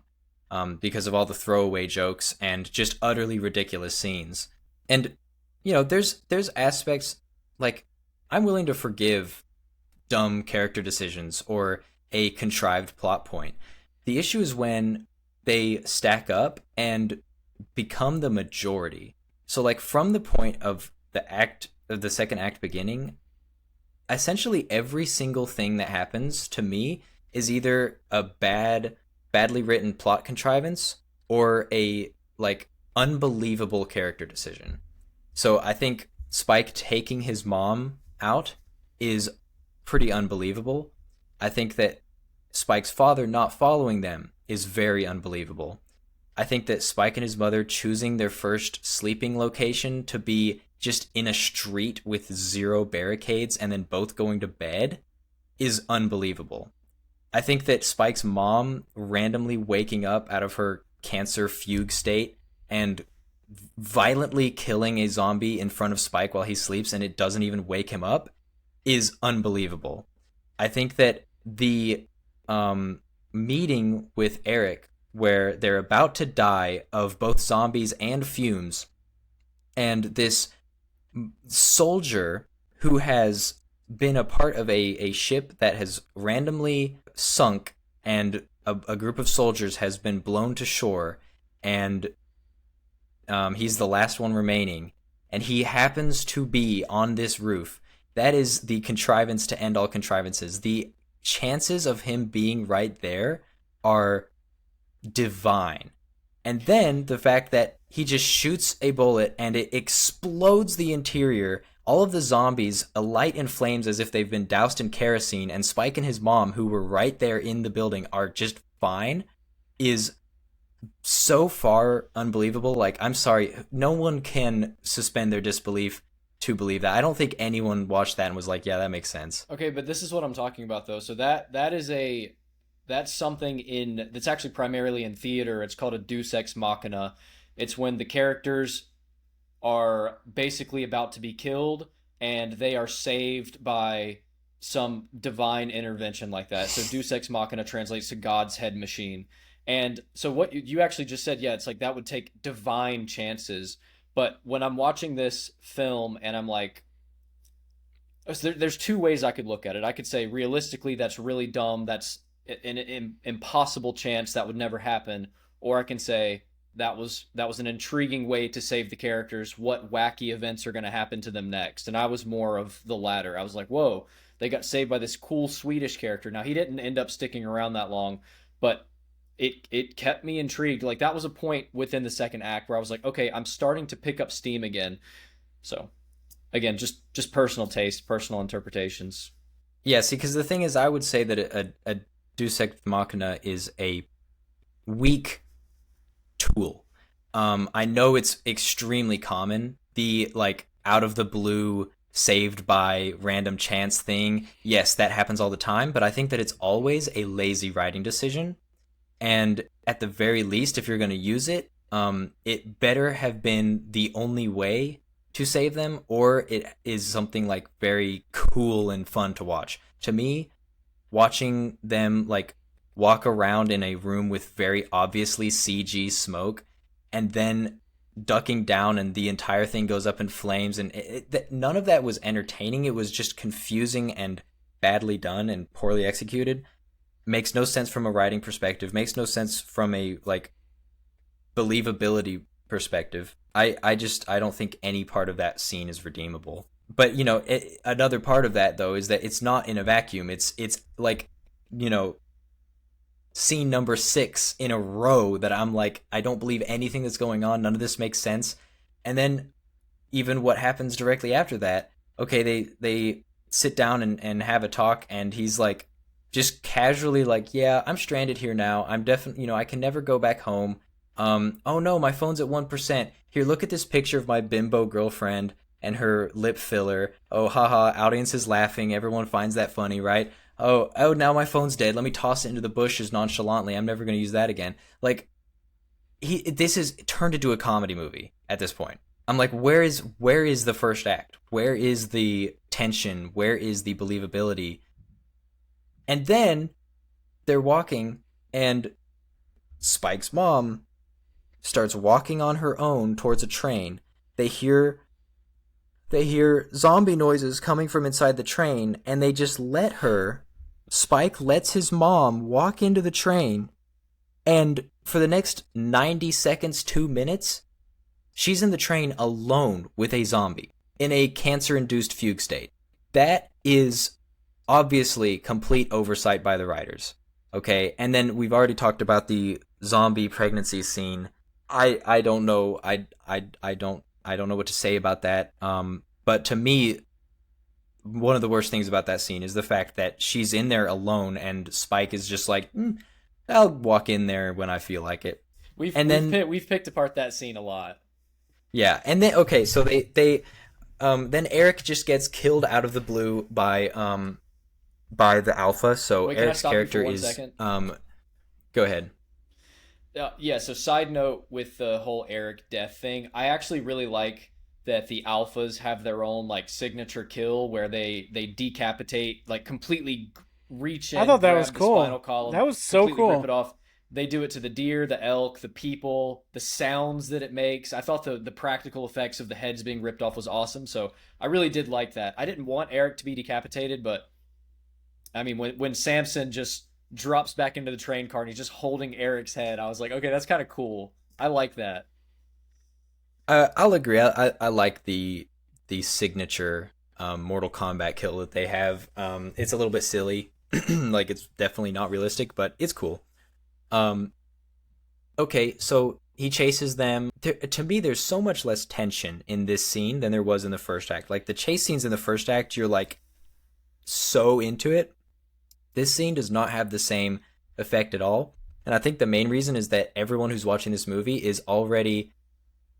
because of all the throwaway jokes and just utterly ridiculous scenes. And there's aspects, like, I'm willing to forgive dumb character decisions or a contrived plot point. The issue is when they stack up and become the majority. So, like, from the point of the second act beginning, essentially every single thing that happens to me is either a badly written plot contrivance or a, like, unbelievable character decision. So I think Spike taking his mom out is pretty unbelievable. I think that Spike's father not following them is very unbelievable. I think that Spike and his mother choosing their first sleeping location to be just in a street with zero barricades and then both going to bed is unbelievable. I think that Spike's mom randomly waking up out of her cancer fugue state and violently killing a zombie in front of Spike while he sleeps and it doesn't even wake him up is unbelievable. I think that the meeting with Eric, where they're about to die of both zombies and fumes, and this soldier who has been a part of a ship that has randomly sunk, and a group of soldiers has been blown to shore, and he's the last one remaining, and he happens to be on this roof. That is the contrivance to end all contrivances. The chances of him being right there are divine. And then the fact that he just shoots a bullet and it explodes the interior, all of the zombies alight in flames as if they've been doused in kerosene, and Spike and his mom, who were right there in the building, are just fine, is so far unbelievable. Like, I'm sorry, no one can suspend their disbelief to believe that. I don't think anyone watched that and was like, yeah, that makes sense. Okay, but this is what I'm talking about, though. So that's something that's actually primarily in theater. It's called a deus ex machina. It's when the characters are basically about to be killed and they are saved by some divine intervention like that. So deus ex machina translates to God's head machine. And so what you actually just said, yeah, it's like that would take divine chances. But when I'm watching this film and I'm like, so there's two ways I could look at it. I could say realistically that's really dumb. That's an impossible chance that would never happen. Or I can say that was an intriguing way to save the characters. What wacky events are going to happen to them next? And I was more of the latter. I was like, whoa, they got saved by this cool Swedish character. Now, he didn't end up sticking around that long, but it kept me intrigued. Like, that was a point within the second act where I was like, okay, I'm starting to pick up steam again. So, again, just personal taste, personal interpretations. Yeah, see, because the thing is, I would say that a deus ex machina is a weak tool. I know it's extremely common. The, like, out of the blue, saved by random chance thing. Yes, that happens all the time, but I think that it's always a lazy writing decision. And at the very least, if you're going to use it, it better have been the only way to save them, or it is something like very cool and fun to watch. To me, watching them like walk around in a room with very obviously CG smoke and then ducking down and the entire thing goes up in flames, and none of that was entertaining. It was just confusing and badly done and poorly executed. Makes no sense from a writing perspective, makes no sense from a like believability perspective. I don't think any part of that scene is redeemable. But another part of that though is that it's not in a vacuum. It's like, scene number 6 in a row that I'm like, I don't believe anything that's going on. None of this makes sense. And then even what happens directly after that, okay, they sit down and have a talk, and he's like, just casually like, yeah, I'm stranded here now. I'm definitely, I can never go back home. Oh no, my phone's at 1%. Here, look at this picture of my bimbo girlfriend and her lip filler. Oh, haha, audience is laughing. Everyone finds that funny, right? Oh, now my phone's dead. Let me toss it into the bushes nonchalantly. I'm never going to use that again. Like, this is turned into a comedy movie at this point. I'm like, where is the first act? Where is the tension? Where is the believability? And then they're walking, and Spike's mom starts walking on her own towards a train. They hear zombie noises coming from inside the train, and they just let her. Spike lets his mom walk into the train, and for the next 90 seconds, 2 minutes, she's in the train alone with a zombie in a cancer-induced fugue state. That is obviously complete oversight by the writers. Okay, and then we've already talked about the zombie pregnancy scene. I don't know. I don't know what to say about that. But to me, one of the worst things about that scene is the fact that she's in there alone, and Spike is just like, I'll walk in there when I feel like it. We've picked apart that scene a lot. Yeah, and then okay, so they then Eric just gets killed out of the blue by the Alpha. So Wait, Eric's character is. Second? Go ahead. Yeah. So side note with the whole Eric death thing, I actually really like that the Alphas have their own like signature kill where they decapitate, like completely reach in. I thought that was the cool. Spinal column, that was so cool. Rip it off. They do it to the deer, the elk, the people, the sounds that it makes. I thought the practical effects of the heads being ripped off was awesome. So I really did like that. I didn't want Eric to be decapitated, but I mean, when Samson just drops back into the train car and he's just holding Eric's head, I was like, okay, that's kind of cool. I like that. I'll agree. I like the signature Mortal Kombat kill that they have. It's a little bit silly. Like, it's definitely not realistic, but it's cool. Okay, so he chases them. To me, there's so much less tension in this scene than there was in the first act. Like, the chase scenes in the first act, you're like so into it. This scene does not have the same effect at all. And I think the main reason is that everyone who's watching this movie is already...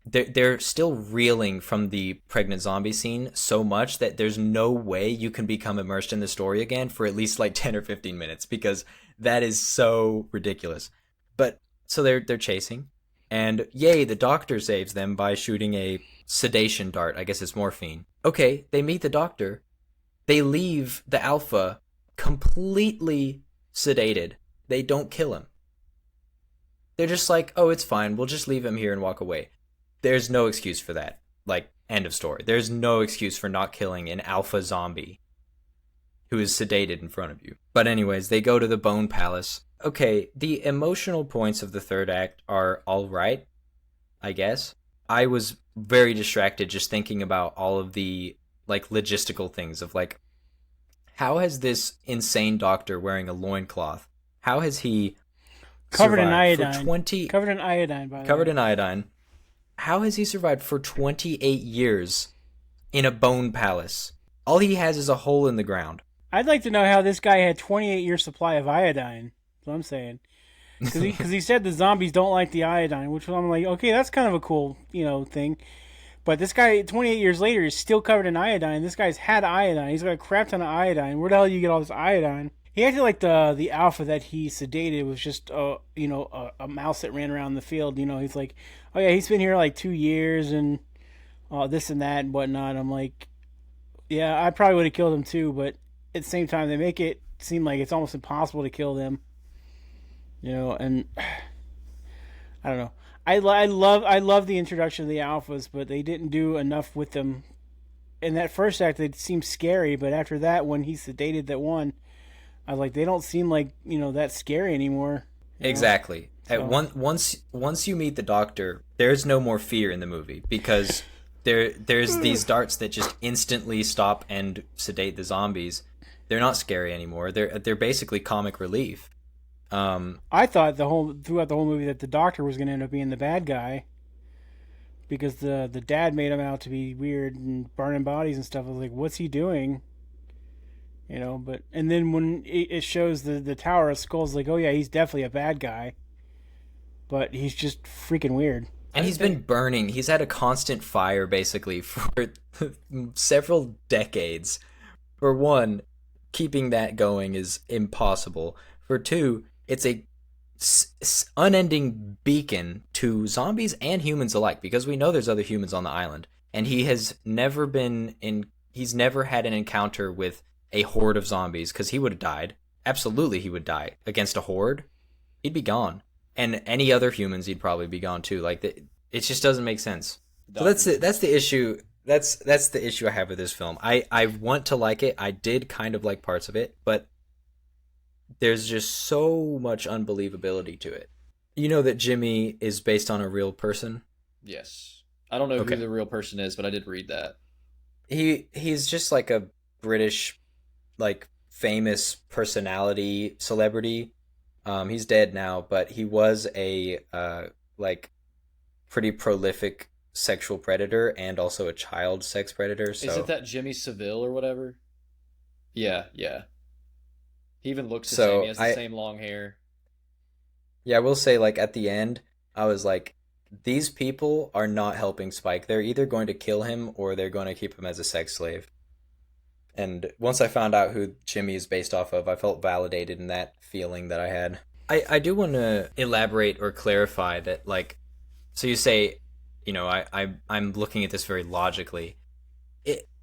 They're still reeling from the pregnant zombie scene so much that there's no way you can become immersed in the story again for at least like 10 or 15 minutes, because that is so ridiculous. But so they're chasing, and yay, the doctor saves them by shooting a sedation dart. I guess it's morphine. Okay, they meet the doctor. They leave the Alpha completely sedated. They don't kill him. They're just like, oh, it's fine. We'll just leave him here and walk away. There's no excuse for that. Like, end of story. There's no excuse for not killing an alpha zombie who is sedated in front of you. But anyways, they go to the Bone Palace. Okay, the emotional points of the third act are all right, I guess. I was very distracted just thinking about all of the, like, logistical things of, like, how has this insane doctor wearing a loincloth, how has he covered in survived iodine. for 20... Covered in iodine, by the way. Covered in iodine. How has he survived for 28 years in a bone palace? All he has is a hole in the ground. I'd like to know how this guy had 28-year supply of iodine. That's what I'm saying. Because he said the zombies don't like the iodine, which I'm like, okay, that's kind of a cool, thing. But this guy, 28 years later, is still covered in iodine. This guy's had iodine. He's got a crap ton of iodine. Where the hell do you get all this iodine? He acted like the Alpha that he sedated was just a mouse that ran around the field. He's like, oh yeah, he's been here like 2 years and this and that and whatnot. I'm like, yeah, I probably would have killed him too, but at the same time, they make it seem like it's almost impossible to kill them. And I don't know. I love the introduction of the Alphas, but they didn't do enough with them. In that first act, they seemed scary, but after that, when he sedated that one, I was like, they don't seem like, that scary anymore. Exactly. So. Once you meet the doctor, there's no more fear in the movie, because there's these darts that just instantly stop and sedate the zombies. They're not scary anymore. They're basically comic relief. I thought throughout the whole movie that the doctor was going to end up being the bad guy, because the dad made him out to be weird and burning bodies and stuff. I was like, what's he doing? And then when it shows the Tower of Skulls, like, oh yeah, he's definitely a bad guy. but he's just freaking weird. And he's been burning. He's had a constant fire basically for several decades. For one, keeping that going is impossible. For two, it's a unending beacon to zombies and humans alike because we know there's other humans on the island, and he's never had an encounter with a horde of zombies because he would have died. Absolutely, he would die against a horde. He'd be gone, and any other humans, he'd probably be gone too. It just doesn't make sense. So that's the issue. That's the issue I have with this film. I want to like it. I did kind of like parts of it, but there's just so much unbelievability to it. You know that Jimmy is based on a real person? Yes. I don't know who the real person is, but I did read that. He's just like a British, like, famous personality celebrity. He's dead now, but he was a like pretty prolific sexual predator and also a child sex predator. So is it that Jimmy Seville or whatever? Yeah, yeah. He even looks the So same. He has the same long hair. yeah, I will say, like, at the end, I was like, these people are not helping Spike. They're either going to kill him or they're going to keep him as a sex slave. And once I found out who Jimmy is based off of, I felt validated in that feeling that I had. I do want to elaborate or clarify that, like, so you say, I'm looking at this very logically.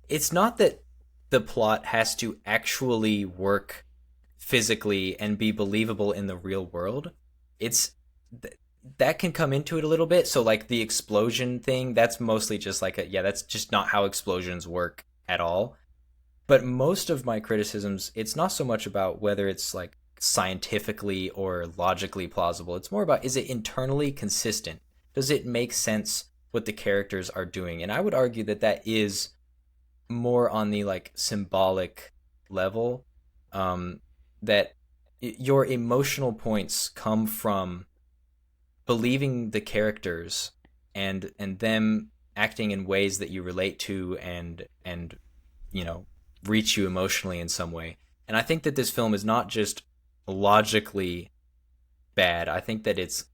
It's not that the plot has to actually work physically and be believable in the real world. It's that can come into it a little bit. So, like, the explosion thing, that's mostly just like that's just not how explosions work at all. But most of my criticisms, it's not so much about whether it's, like, scientifically or logically plausible. It's more about, is it internally consistent? Does it make sense what the characters are doing? And I would argue that that is more on the, like, symbolic level, that your emotional points come from believing the characters and them acting in ways that you relate to and reach you emotionally in some way. And I think that this film is not just logically bad. I think that it's,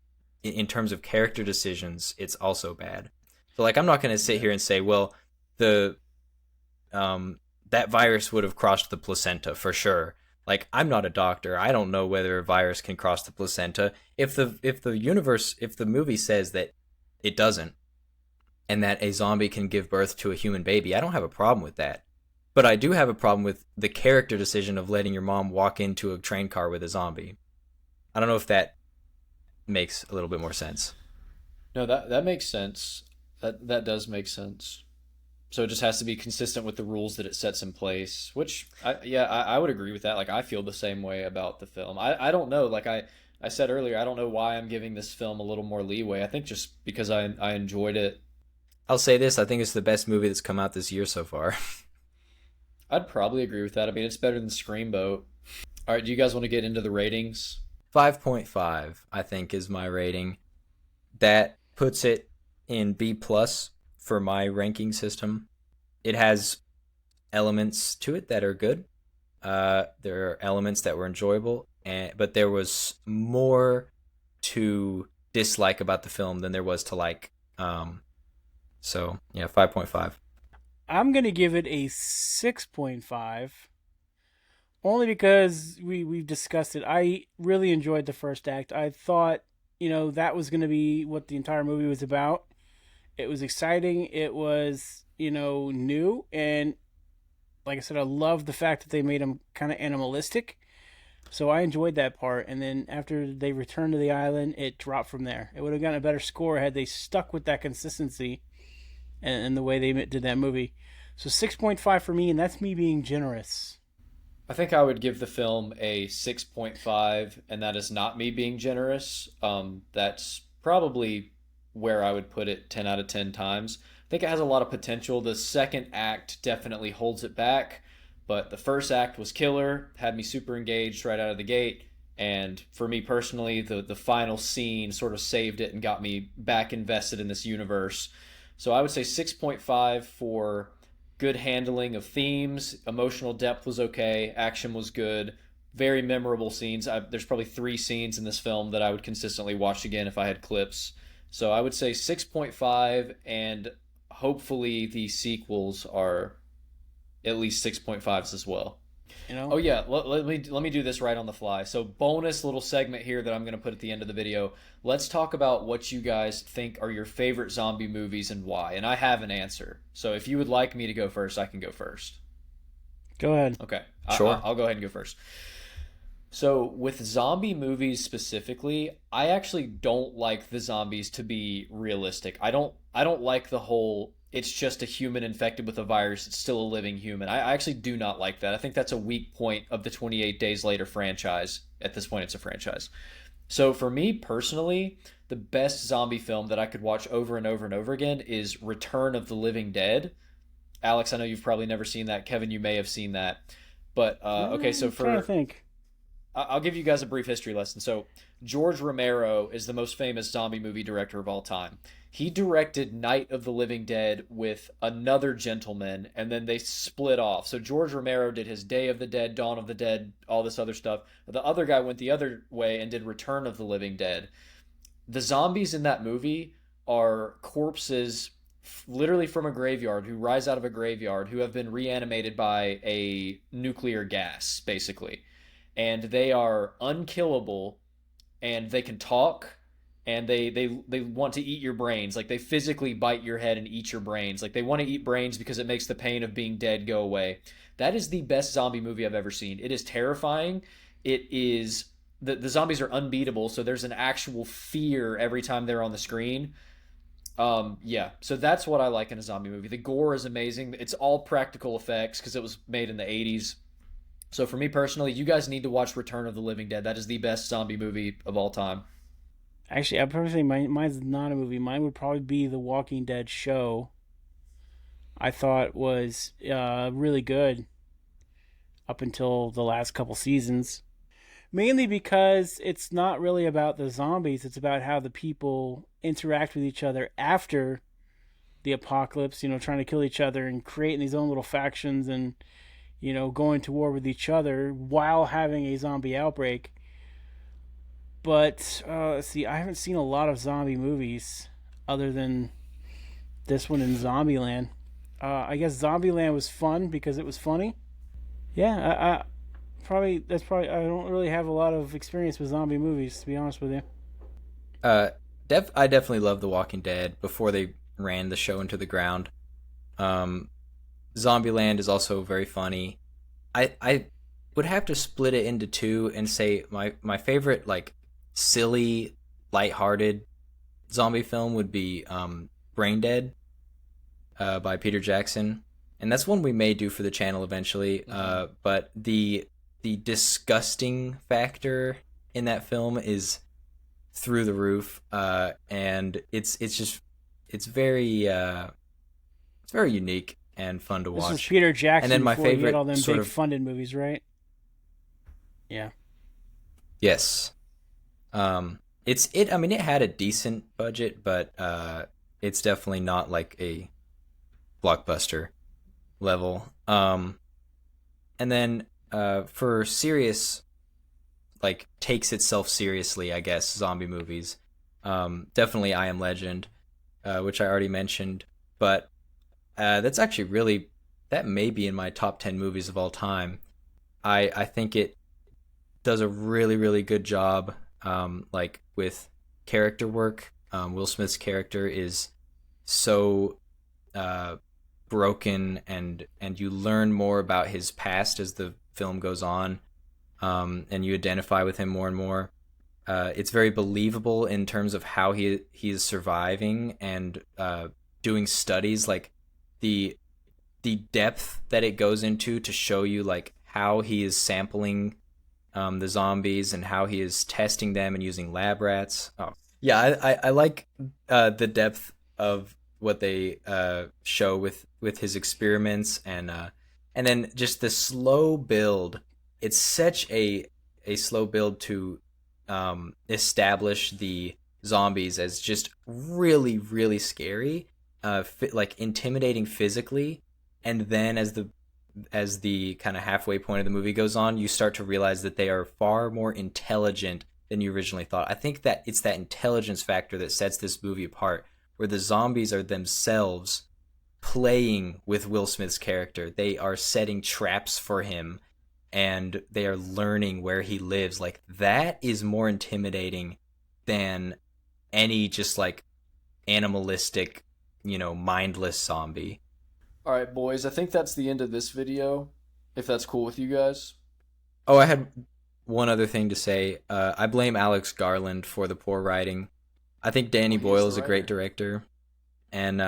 in terms of character decisions, it's also bad. So, like, I'm not going to sit here and say, well, the that virus would have crossed the placenta for sure. Like, I'm not a doctor. I don't know whether a virus can cross the placenta. If the movie says that it doesn't, and that a zombie can give birth to a human baby, I don't have a problem with that. But I do have a problem with the character decision of letting your mom walk into a train car with a zombie. I don't know if that makes a little bit more sense. No, that makes sense. That does make sense. So it just has to be consistent with the rules that it sets in place, which I would agree with that. Like, I feel the same way about the film. I don't know. Like I said earlier, I don't know why I'm giving this film a little more leeway. I think just because I enjoyed it. I'll say this, I think it's the best movie that's come out this year so far. I'd probably agree with that. I mean, it's better than Screamboat. All right, do you guys want to get into the ratings? 5.5, I think, is my rating. That puts it in B plus for my ranking system. It has elements to it that are good. There are elements that were enjoyable, but there was more to dislike about the film than there was to like. So yeah, 5.5. I'm going to give it a 6.5. Only because we've discussed it. I really enjoyed the first act. I thought, that was going to be what the entire movie was about. It was exciting. It was, new. And like I said, I love the fact that they made him kind of animalistic. So I enjoyed that part. And then after they returned to the island, it dropped from there. It would have gotten a better score had they stuck with that consistency and the way they did that movie. So 6.5 for me, and that's me being generous. I think I would give the film a 6.5, and that is not me being generous. That's probably where I would put it 10 out of 10 times. I think it has a lot of potential. The second act definitely holds it back, but the first act was killer, had me super engaged right out of the gate. And for me personally, the final scene sort of saved it and got me back invested in this universe. So I would say 6.5 for good handling of themes. Emotional depth was okay. Action was good. very memorable scenes. There's probably 3 scenes in this film that I would consistently watch again if I had clips. So I would say 6.5, and hopefully the sequels are at least 6.5s as well. You know? Oh yeah, let me do this right on the fly. So bonus little segment here that I'm going to put at the end of the video. Let's talk about what you guys think are your favorite zombie movies and why. And I have an answer. So if you would like me to go first, I can go first. Go ahead. Okay. Sure. I'll go ahead and go first. So with zombie movies specifically, I actually don't like the zombies to be realistic. I don't like the whole it's just a human infected with a virus, it's still a living human. I actually do not like that. I think that's a weak point of the 28 Days Later franchise. At this point, it's a franchise. So for me personally, the best zombie film that I could watch over and over and over again is Return of the Living Dead. Alex, I know you've probably never seen that. Kevin, you may have seen that. But okay, so I'm trying to think. I'll give you guys a brief history lesson. So, George Romero is the most famous zombie movie director of all time. He directed Night of the Living Dead with another gentleman, and then they split off. So, George Romero did his Day of the Dead, Dawn of the Dead, all this other stuff. The other guy went the other way and did Return of the Living Dead. The zombies in that movie are corpses literally from a graveyard who rise out of a graveyard who have been reanimated by a nuclear gas, basically. And they are unkillable, and they can talk, and they want to eat your brains. Like, they physically bite your head and eat your brains. Like, they want to eat brains because it makes the pain of being dead go away. That is the best zombie movie I've ever seen. It is terrifying. It is the zombies are unbeatable, so there's an actual fear every time they're on the screen. Yeah, so that's what I like in a zombie movie. The gore is amazing. It's all practical effects because it was made in the 80s. So for me personally, you guys need to watch Return of the Living Dead. That is the best zombie movie of all time. Actually, I'd probably say mine's not a movie. Mine would probably be the Walking Dead show. I thought was really good up until the last couple seasons. Mainly because it's not really about the zombies. It's about how the people interact with each other after the apocalypse, trying to kill each other and creating these own little factions and going to war with each other while having a zombie outbreak. But, let's see, I haven't seen a lot of zombie movies other than this one in Zombieland. I guess Zombieland was fun because it was funny. Yeah, I don't really have a lot of experience with zombie movies, to be honest with you. I definitely love The Walking Dead before they ran the show into the ground. Zombieland is also very funny. I would have to split it into two and say my favorite, like, silly, lighthearted zombie film would be Brain Dead by Peter Jackson. And that's one we may do for the channel eventually. But the disgusting factor in that film is through the roof. And it's very unique and fun to watch. This is Peter Jackson. And then my before he favorite had all them sort big of funded movies, right? Yeah. Yes. It had a decent budget, but it's definitely not like a blockbuster level. And then for serious, like, takes itself seriously, I guess, zombie movies, definitely I Am Legend, which I already mentioned, but that's actually that may be in my top 10 movies of all time. I think it does a really, really good job, like, with character work. Will Smith's character is so broken, and you learn more about his past as the film goes on, and you identify with him more and more. It's very believable in terms of how he is surviving and doing studies, like the depth that it goes into to show you, like, how he is sampling the zombies and how he is testing them and using lab rats. Oh, yeah, I like the depth of what they show with his experiments, and then just the slow build. It's such a slow build to establish the zombies as just really, really scary, like intimidating physically, and then as the as the kind of halfway point of the movie goes on, you start to realize that they are far more intelligent than you originally thought. I think that it's that intelligence factor that sets this movie apart, where the zombies are themselves playing with Will Smith's character. They are setting traps for him, and they are learning where he lives. Like, that is more intimidating than any just like animalistic, mindless zombie. All right, boys, I think that's the end of this video, if that's cool with you guys. Oh, I had one other thing to say. I blame Alex Garland for the poor writing. I think Danny Boyle is a great director, and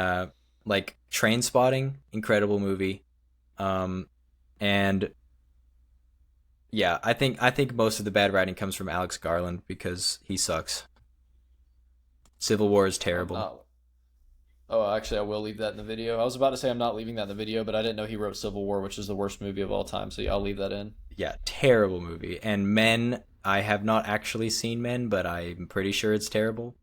like Trainspotting, incredible movie, and yeah, I think most of the bad writing comes from Alex Garland because he sucks. Civil War is terrible. Oh, actually, I will leave that in the video. I was about to say I'm not leaving that in the video, but I didn't know he wrote Civil War, which is the worst movie of all time. So yeah, I'll leave that in. Yeah, terrible movie. And Men, I have not actually seen Men, but I'm pretty sure it's terrible.